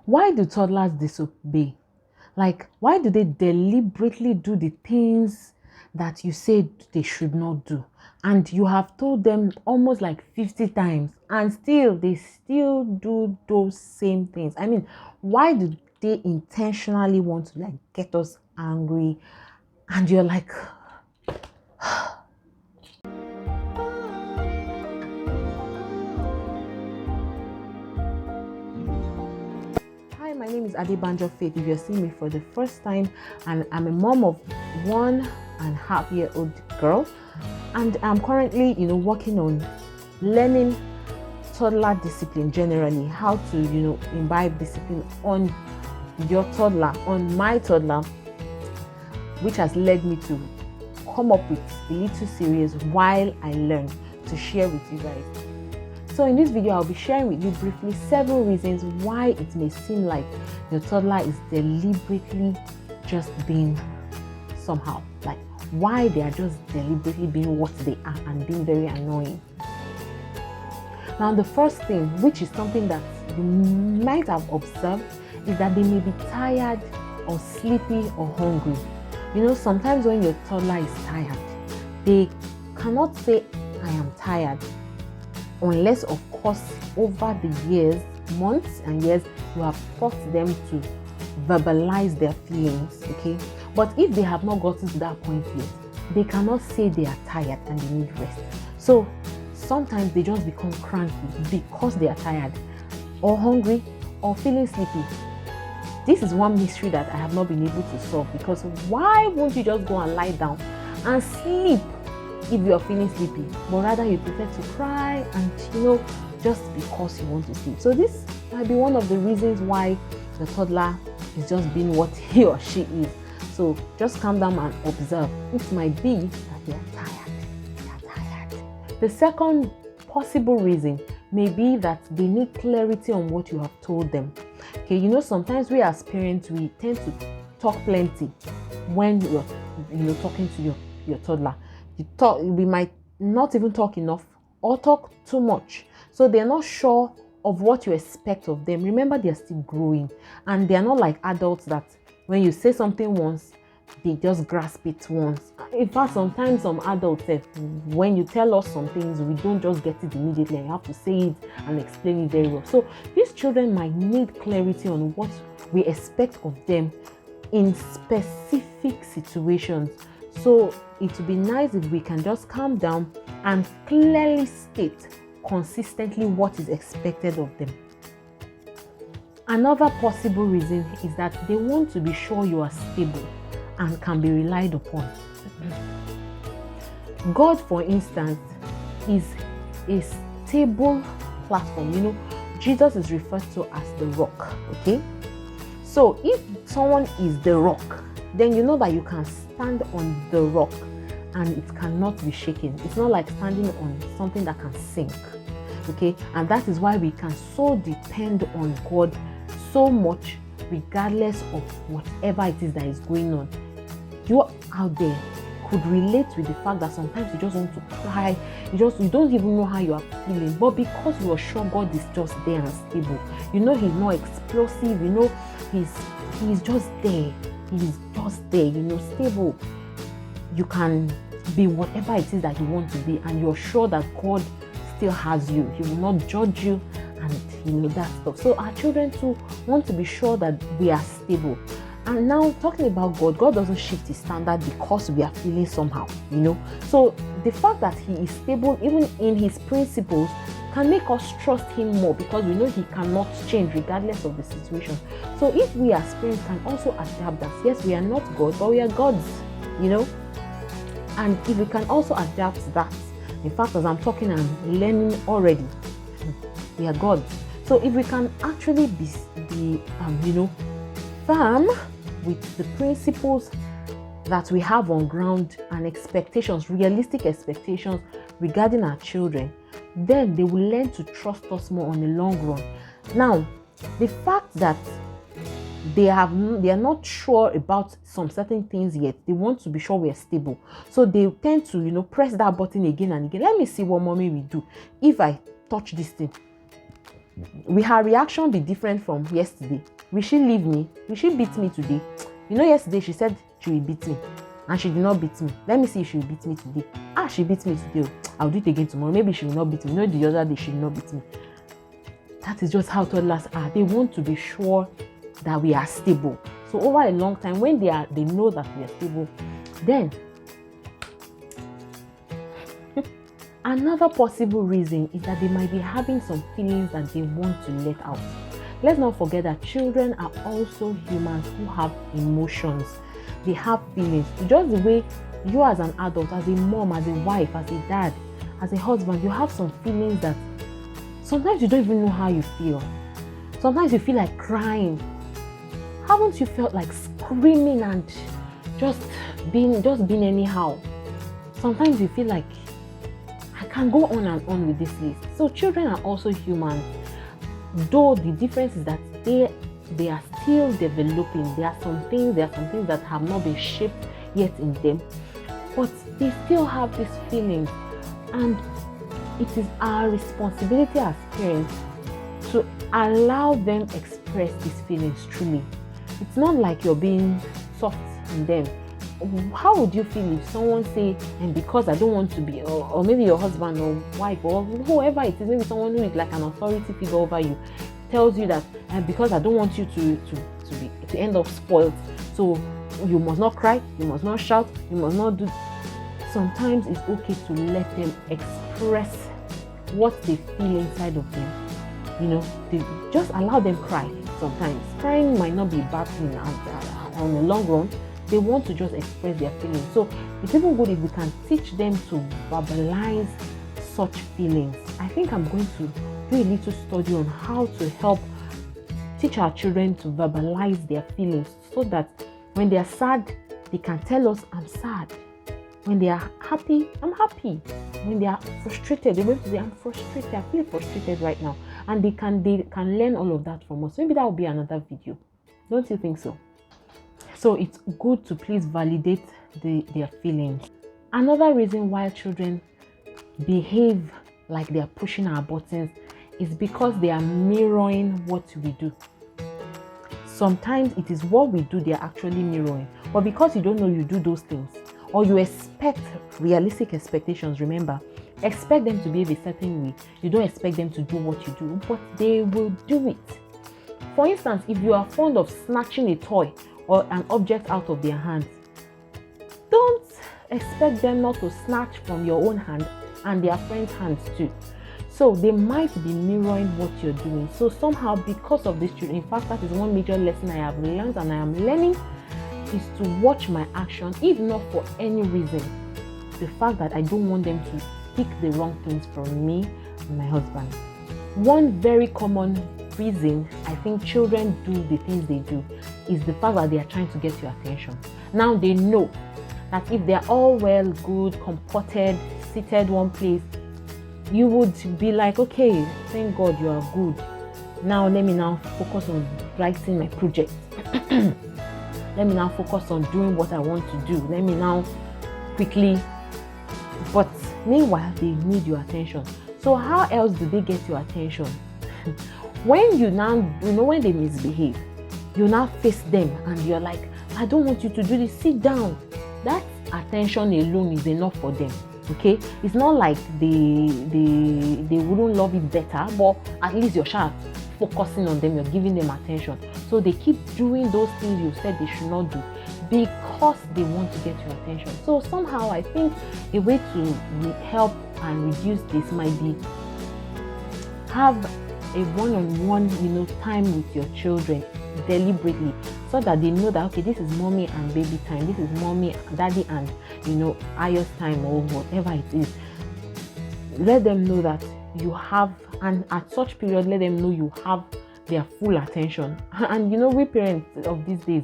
Why do toddlers disobey? Like, why do they deliberately do the things that you said they should not do? And you have told them almost like 50 times, and still they still do those same things. I mean, why do they intentionally want to like get us angry? And you're like, hi, my name is Adebanjo Faith. If you're seeing me for the first time, and I'm a mom of 1.5-year-old girl, and I'm currently, working on learning toddler discipline generally, how to, imbibe discipline on your toddler, on my toddler, which has led me to come up with a little series while I learn to share with you guys. So in this video, I'll be sharing with you briefly several reasons why it may seem like your toddler is deliberately just being somehow, like why they are just deliberately being what they are and being very annoying. Now, the first thing, which is something that you might have observed, is that they may be tired or sleepy or hungry. Sometimes when your toddler is tired, they cannot say, I am tired, unless, of course, over the years, months and years, you have taught them to verbalize their feelings, okay? But if they have not gotten to that point yet, they cannot say they are tired and they need rest. So sometimes they just become cranky because they are tired or hungry or feeling sleepy. This is one mystery that I have not been able to solve, because why won't you just go and lie down and sleep if you are feeling sleepy, but rather you prefer to cry and just because you want to sleep? So this might be one of the reasons why the toddler is just being what he or she is. So just calm down and observe. It might be that they are tired. They are tired. The second possible reason may be that they need clarity on what you have told them. Okay, sometimes we as parents, we tend to talk plenty when you're talking to your toddler. We might not even talk enough or talk too much. So they're not sure of what you expect of them. Remember, they're still growing, and they're not like adults that when you say something once, they just grasp it once. In fact, sometimes some adults, when you tell us some things, we don't just get it immediately, and you have to say it and explain it very well. So these children might need clarity on what we expect of them in specific situations. So it would be nice if we can just calm down and clearly state consistently what is expected of them. Another possible reason is that they want to be sure you are stable and can be relied upon. God, for instance, is a stable platform. Jesus is referred to as the rock, okay? So if someone is the rock, then you know that you can stand on the rock and it cannot be shaken. It's not like standing on something that can sink, okay? And that is why we can so depend on God so much, regardless of whatever it is that is going on. You out there could relate with the fact that sometimes you just want to cry, you don't even know how you are feeling, but because you are sure God is just there and stable, He's not explosive, He's just there. He's just there, stable. You can be whatever it is that you want to be, and you're sure that God still has you. He will not judge you, and that stuff. So our children too want to be sure that we are stable. And now, talking about God doesn't shift His standard because we are feeling somehow, So the fact that He is stable, even in His principles, can make us trust Him more, because we know He cannot change regardless of the situation. So if we as parents can also adapt that, yes, we are not God, but we are gods, And if we can also adapt that, in fact, as I'm talking, I'm learning already, we are gods. So if we can actually be firm with the principles that we have on ground and expectations, realistic expectations regarding our children, then they will learn to trust us more on the long run. Now, the fact that they are not sure about some certain things yet, they want to be sure we are stable. So they tend to, press that button again and again. Let me see what mommy will do if I touch this thing. will her reaction be different from yesterday? Will she leave me? Will she beat me today? You know, yesterday she said she will beat me and she did not beat me. Let me see if she will beat me today. She beat me today. I'll do it again tomorrow. Maybe she will not beat me. You know, the other day she will not beat me. That is just how toddlers are. They want to be sure that we are stable. So over a long time, when they know that we are stable, then another possible reason is that they might be having some feelings that they want to let out. Let's not forget that children are also humans who have emotions. They have feelings. Just the way you as an adult, as a mom, as a wife, as a dad, as a husband, you have some feelings that sometimes you don't even know how you feel. Sometimes you feel like crying. Haven't you felt like screaming and just being anyhow? Sometimes you feel like I can go on and on with this list. So children are also human, though the difference is that they are still developing. There are some things that have not been shaped yet in them, but they still have these feelings, and it is our responsibility as parents to allow them express these feelings truly. It's not like you're being soft on them. How would you feel if someone say, and because I don't want to be, or maybe your husband or wife or whoever it is, maybe someone who is like an authority figure over you, tells you that because I don't want you to end up spoiled, so you must not cry, you must not shout, you must not do. Sometimes it's okay to let them express what they feel inside of them. You know, they just allow them cry. Sometimes crying might not be a bad thing on the long run. They want to just express their feelings. So it's even good if we can teach them to verbalize such feelings. I think I'm going to do a little study on how to help teach our children to verbalize their feelings, so that when they are sad, they can tell us, I'm sad. When they are happy, I'm happy. When they are frustrated, they're going to say, I'm frustrated. I feel frustrated right now. And they can learn all of that from us. Maybe that will be another video. Don't you think so? So it's good to please validate their feelings. Another reason why children behave like they are pushing our buttons is because they are mirroring what we do. Sometimes it is what we do they are actually mirroring. But because you don't know you do those things, or you expect realistic expectations, remember, expect them to behave a certain way. You don't expect them to do what you do, but they will do it. For instance, if you are fond of snatching a toy or an object out of their hands, don't expect them not to snatch from your own hand and their friends' hands too. So they might be mirroring what you're doing. So somehow, because of this, in fact, that is one major lesson I have learned and I am learning, is to watch my action, if not for any reason. The fact that I don't want them to pick the wrong things from me and my husband. One very common reason I think children do the things they do is the fact that they are trying to get your attention. Now they know that if they're all well, good, comported, seated one place, you would be like, okay, thank God you are good. Now let me now focus on writing my project. Let me now focus on doing what I want to do. Let me now quickly. But meanwhile, they need your attention. So how else do they get your attention? When you now, when they misbehave, you now face them and you're like, I don't want you to do this. Sit down. That attention alone is enough for them. Okay, it's not like they wouldn't love it better, but at least you're focusing on them, you're giving them attention. So they keep doing those things you said they should not do because they want to get your attention. So somehow I think a way to help and reduce this might be have a one-on-one time with your children deliberately, so that they know that, okay, this is mommy and baby time, this is mommy, daddy and Ayo's time, or whatever it is. Let them know that you have, and at such period, let them know you have their full attention. And we parents of these days,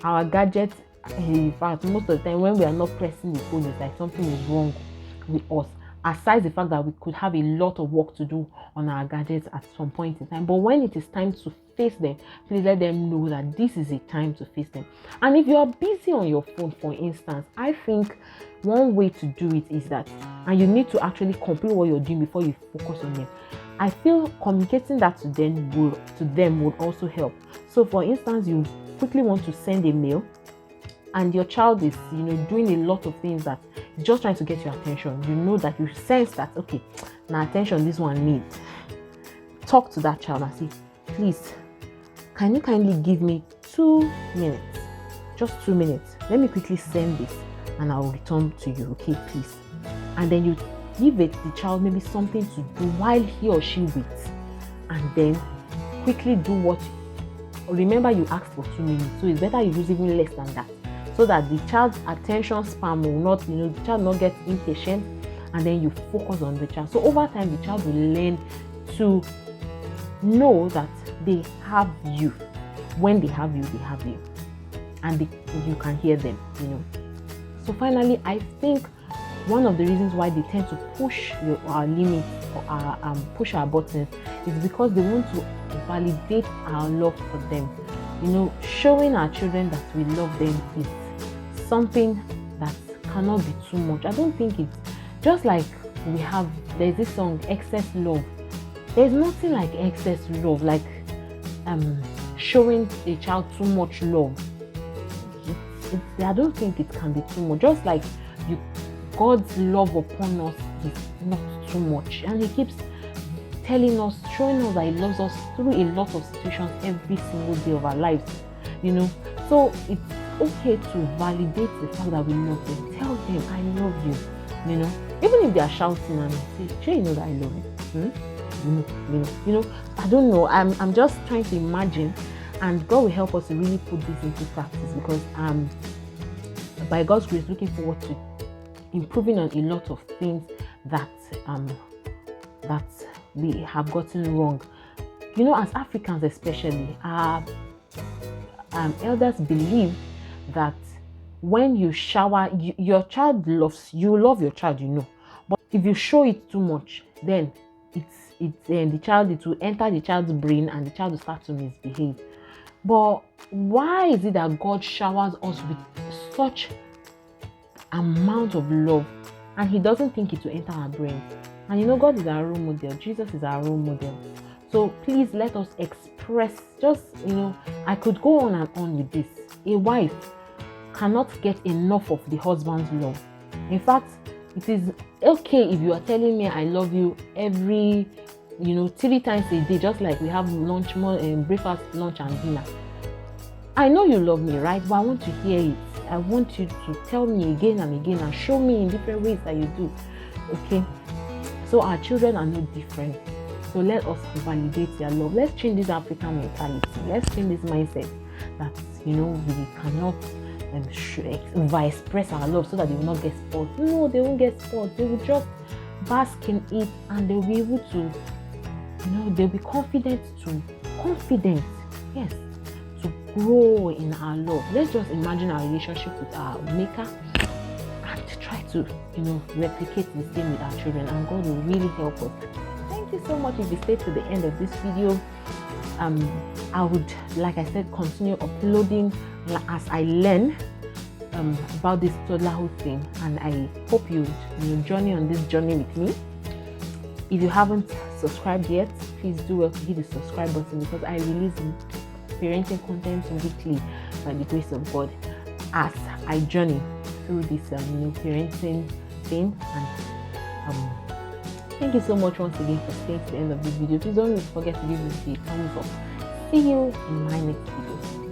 our gadgets, in fact, most of the time when we are not pressing the phone, it's like something is wrong with us. Aside the fact that we could have a lot of work to do on our gadgets at some point in time, but when it is time to face them, please let them know that this is a time to face them. And if you are busy on your phone, for instance, I think one way to do it is that, and you need to actually complete what you're doing before you focus on them. I feel communicating that to them would also help. So for instance, you quickly want to send a mail and your child is, doing a lot of things that is just trying to get your attention. You know that you sense that, okay, now attention this one needs. Talk to that child and say, please, can you kindly give me 2 minutes? Just 2 minutes. Let me quickly send this and I will return to you, okay, please. And then you give the child maybe something to do while he or she waits, and then quickly do what. Remember, you asked for 2 minutes, so it's better you use even less than that, so that the child's attention span will not, the child not get impatient, and then you focus on the child. So over time, the child will learn to know that they have you. When they have you, and you can hear them. So finally, I think one of the reasons why they tend to push our limits or push our buttons is because they want to validate our love for them. Showing our children that we love them is something that cannot be too much. I don't think it's just like there's this song, Excess Love. There's nothing like excess love, like showing a child too much love. I don't think it can be too much. Just like God's love upon us is not too much, and He keeps telling us, showing us that He loves us through a lot of situations every single day of our lives. So it's okay to validate the fact that we love them. Tell them, I love you. Even if they are shouting and say, "Sure, you know that I love you." I don't know. I'm just trying to imagine, and God will help us to really put this into practice, because by God's grace, looking forward to improving on a lot of things that we have gotten wrong. As Africans especially, our elders believe that when you shower, your child you love your child, but if you show it too much, then it will enter the child's brain and the child will start to misbehave. But why is it that God showers us with such amount of love and He doesn't think it will enter our brains? And God is our role model. Jesus is our role model. So please let us express, I could go on and on with this. A wife cannot get enough of the husband's love. In fact, it is okay if you are telling me I love you every 3 times a day, just like we have lunch, breakfast, lunch and dinner. I know you love me, right? But I want to hear it. I want you to tell me again and again and show me in different ways that you do. Okay? So our children are no different. So let us validate their love. Let's change this African mentality. Let's change this mindset that we cannot express our love so that they will not get spoiled. No, they won't get spoiled. They will just bask in it, and they'll be able to, they'll be confident, yes, to grow in our love. Let's just imagine our relationship with our Maker and try to, replicate the same with our children, and God will really help us. Thank you so much if you stayed to the end of this video. I would, like I said, continue uploading as I learn about this toddlerhood thing, and I hope you journey on this journey with me. If you haven't subscribed yet, please do well to hit the subscribe button, because I release parenting content weekly by the grace of God as I journey through this parenting thing. And thank you so much once again for staying to the end of this video. Please don't forget to give this a thumbs up. See you in my next video.